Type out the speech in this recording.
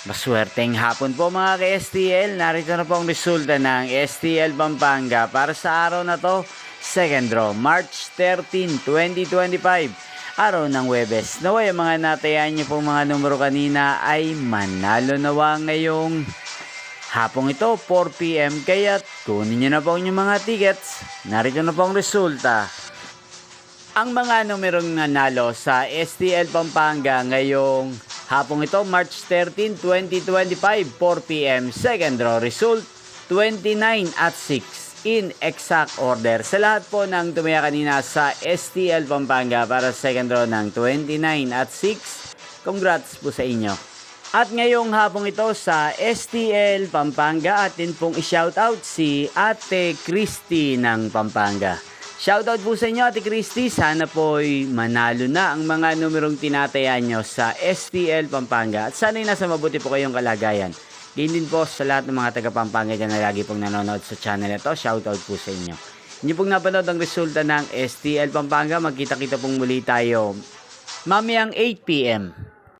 Maswerteng hapon po mga ka-STL. Narito na po ang resulta ng STL Pampanga para sa araw na to. Second draw, March 13, 2025. Araw ng Huwebes. Naway ang mga natayan niyo pong mga numero kanina ay manalo nawa ngayong hapong ito, 4 PM. Kaya kunin niyo na po ang inyong mga tickets. Narito na po ang resulta. Ang mga numerong nanalo sa STL Pampanga ngayong hapong ito, March 13, 2025, 4 PM. Second draw result, 29 at 6 in exact order. Sa lahat po ng tumaya kanina sa STL Pampanga para sa second draw ng 29 at 6, congrats po sa inyo. At ngayong hapong ito sa STL Pampanga, atin pong i-shoutout si Ate Christy ng Pampanga. Shoutout po sa inyo, Ate Christy. Sana po'y manalo na ang mga numerong tinatayan nyo sa STL Pampanga. At sana'y nasa mabuti po kayong kalagayan. Ganyan din po sa lahat ng mga taga-Pampanga dyan na lagi pong nanonood sa channel ito. Shoutout po sa inyo. Hindi pong napanood ang resulta ng STL Pampanga. Magkita-kita pong muli tayo mamayang 8 PM.